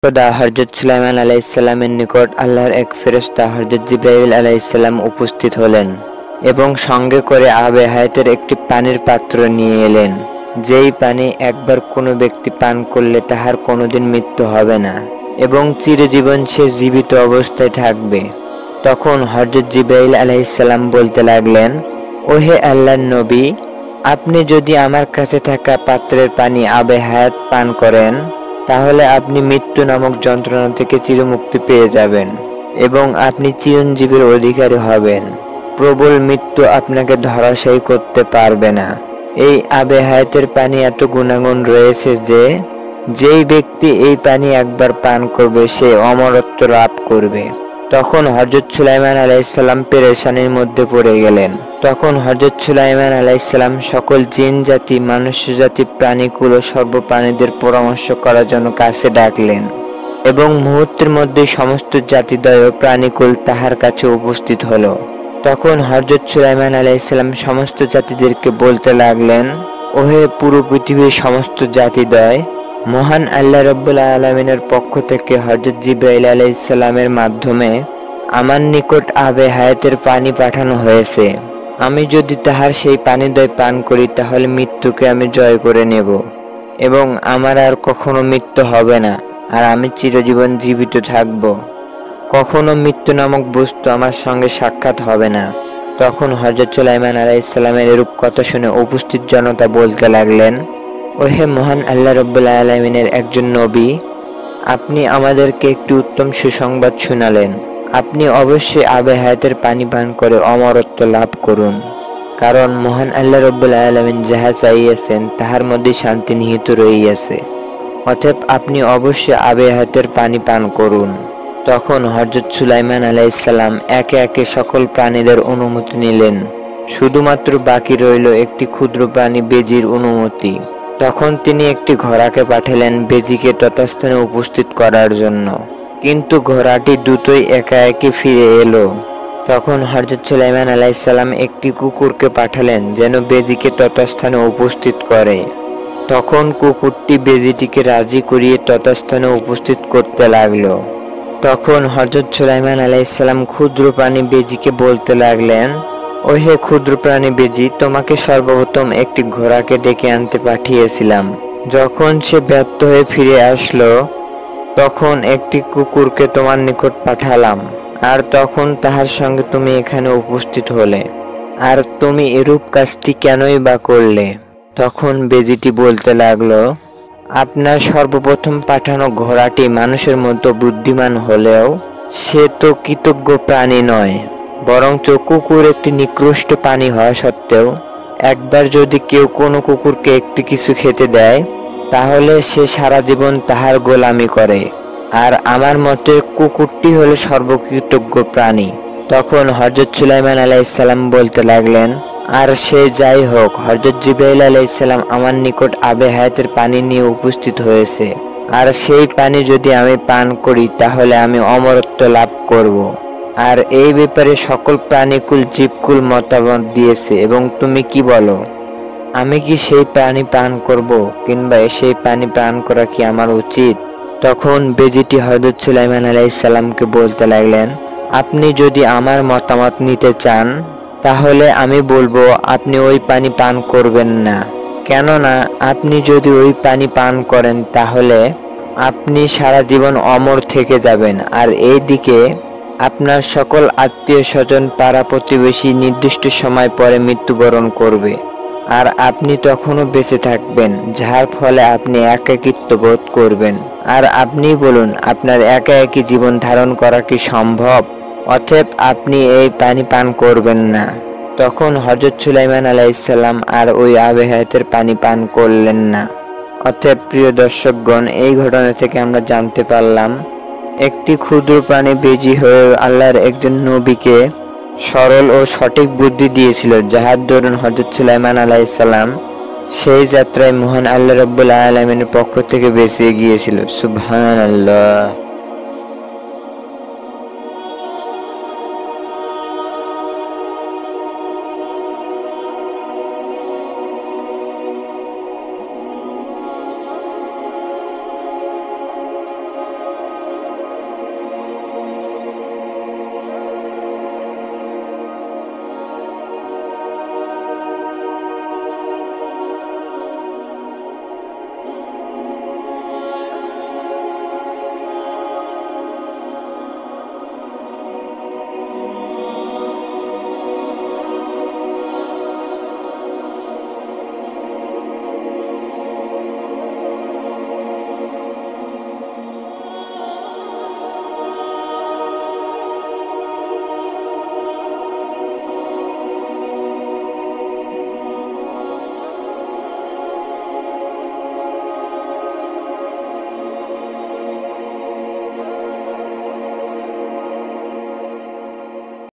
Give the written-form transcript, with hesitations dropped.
খোদা হযরত সুলাইমান আলাইহিস সালামের নিকট আল্লাহর এক ফেরেশতা হযরত জিবরাইল আলাইহিস সালাম উপস্থিত হলেন এবং সঙ্গে করে আবে হায়াতের একটি পানির পাত্র নিয়ে এলেন, যেই পানি একবার কোনো ব্যক্তি পান করলে তাহার কোনোদিন মৃত্যু হবে না এবং চিরজীবন সে জীবিত অবস্থায় থাকবে। তখন হযরত জিবরাইল আলাইহিস সালাম বলতে লাগলেন, ওহে আল্লাহর নবী, আপনি যদি আমার কাছে থাকা পাত্রের পানি আবে হায়াত পান করেন তাহলে আপনি মৃত্যু নামক যন্ত্রণা থেকে চিরমুক্তি পেয়ে যাবেন এবং আপনি চিরঞ্জীবীর অধিকারী হবেন। প্রবল মৃত্যু আপনাকে ধরাশায়ী করতে পারবে না। এই আবে হায়াতের পানি এত গুণাগুণ রয়েছে যে যেই ব্যক্তি এই পানি একবার পান করবে সে অমরত্ব লাভ করবে। তখন হযরত সুলাইমান আলাইহিস সালাম পেরেশানির মধ্যে পড়ে গেলেন। তখন হযরত সুলাইমান আলাইহিস সালাম সকল জিন জাতি, মানুষ্য জাতি, প্রাণীকুল ও সর্বপ্রাণীদের পরামর্শ করার জন্য কাছে ডাকলেন এবং মুহূর্তের মধ্যে সমস্ত জাতিদ্বয় ও প্রাণীকুল তাহার কাছে উপস্থিত হলো। তখন হযরত সুলাইমান আলাইহিস সালাম সমস্ত জাতিদেরকে বলতে লাগলেন, ওহে পুরো পৃথিবীর সমস্ত জাতিদ্বয়, মহান আল্লাহ রাব্বুল আলামিনের পক্ষ থেকে হযরত জিবরাইল আলাইহিস সালামের মাধ্যমে আমার নিকট আবে হায়াতের পানি পাঠানো হয়েছে। আমি যদি তাহার সেই পানিদ্বয় পান করি তাহলে মৃত্যুকে আমি জয় করে নেব এবং আমার আর কখনো মৃত্যু হবে না, আর আমি চিরজীবন জীবিত থাকব। কখনো মৃত্যু নামক বস্তু আমার সঙ্গে সাক্ষাৎ হবে না। তখন হযরত সুলাইমান আলাইহিস সালামের এরূপ কথা শুনে উপস্থিত জনতা বলতে লাগলেন, ওহে মহান আল্লাহ রাব্বুল আলামিনের একজন নবী, আপনি আমাদেরকে একটি উত্তম সুসংবাদ শুনালেন। আপনি অবশ্যই আবে হায়াতের পানি পান করে অমরত্ব লাভ করুন, কারণ মহান আল্লাহ রাব্বুল আলামিন যাহা চাইয়াছেন তাহার মধ্যে শান্তি নিহিত রহিয়াছে। অতএব আপনি অবশ্যই আবে হায়াতের পানি পান করুন। তখন হযরত সুলাইমান আলাইহিস সালাম একে একে সকল প্রাণীদের অনুমতি নিলেন, শুধুমাত্র বাকি রইল একটি ক্ষুদ্র প্রাণী বেজির অনুমতি। তখন তিনি একটি ঘোড়াকে পাঠালেন বেজিকে তথাস্থানে উপস্থিত করার জন্য, কিন্তু ঘোড়াটি দ্রুতই একা একই ফিরে এলো। তখন হযরত সুলাইমান আলাইহিস সালাম একটি কুকুরকে পাঠালেন যেন বেজিকে তথাস্থানে উপস্থিত করে। তখন কুকুরটি বেজিটিকে রাজি করিয়ে তথাস্থানে উপস্থিত করতে লাগলো। তখন হযরত সুলাইমান আলাইহিস সালাম ক্ষুদ্র প্রাণী বেজিকে বলতে লাগলেন, ওহে ক্ষুদ্র প্রাণী বেজি, তোমাকে সর্বপ্রথম একটি ঘোড়াকে ডেকে আনতে পাঠিয়েছিলাম। যখন সে ব্যর্থ হয়ে ফিরে আসলো তখন একটি কুকুরকে তোমার নিকট পাঠালাম, আর তখন তাহার সঙ্গে তুমি এখানে উপস্থিত হলে। আর তুমি এরূপ কাজটি কেনই বা করলে? তখন বেজিটি বলতে লাগলো, আপনার সর্বপ্রথম পাঠানো ঘোড়াটি মানুষের মতো বুদ্ধিমান হলেও সে তো কৃতজ্ঞ প্রাণী নয়, বরঞ্চ কুকুর একটি নিকৃষ্ট প্রাণী হওয়া সত্ত্বেও একবার যদি কেউ কোনো কুকুরকে একটি কিছু খেতে দেয় তাহলে সে সারা জীবন তাহার গোলামি করে, আর আমার মতে কুকুরটি হলো সর্বকৃতজ্ঞ প্রাণী। তখন হযরত সুলাইমান আলাইহিস সালাম বলতে লাগলেন, আর সে যাই হোক, হযরত জিবরাইল আলাইহিস সালাম আমার নিকট আবে হায়াতের পানি নিয়ে উপস্থিত হয়েছে, আর সেই পানি যদি আমি পান করি তাহলে আমি অমরত্ব লাভ করব। আর এই ব্যাপারে সকল প্রাণীকুল জীবকুল মতামত দিয়েছে, এবং তুমি কি বলো, আমি কি সেই পানি পান করব, কিংবা সেই পানি পান করা কি আমার উচিত? তখন বেজিটি হযরত সুলাইমান আলাইহিস সালামকে বলতে লাগলেন, আপনি যদি আমার মতামত নিতে চান তাহলে আমি বলবো আপনি ওই পানি পান করবেন না, কেননা আপনি যদি ওই পানি পান করেন তাহলে আপনি সারা জীবন অমর থেকে যাবেন, আর এইদিকে আপনার সকল আত্মীয় স্বজন, পাড়া প্রতিবেশী নির্দিষ্ট সময় পরে মৃত্যুবরণ করবে, আর আপনি তখনও বেঁচে থাকবেন, যার ফলে আপনি একাকিত্ব বোধ করবেন। আর আপনি বলুন, আপনার একা একই জীবন ধারণ করা কি সম্ভব? অতএব আপনি এই পানি পান করবেন না। তখন হযরত সুলাইমান আলাইহিস সালাম আর ওই আবে হায়াতের পানি পান করলেন না। অতএব প্রিয় দর্শকগণ, এই ঘটনা থেকে আমরা জানতে পারলাম একটি ক্ষুদ্র প্রাণী বেজি হয়ে আল্লাহর একজন নবীকে সরল ও সঠিক বুদ্ধি দিয়েছিল, যাহার দরুন হযরত সুলাইমান আলাইহিস সালাম সেই যাত্রায় মহান আল্লাহ রাব্বুল আলামিনের পক্ষ থেকে বেঁচে গিয়েছিল। সুবহানাল্লাহ।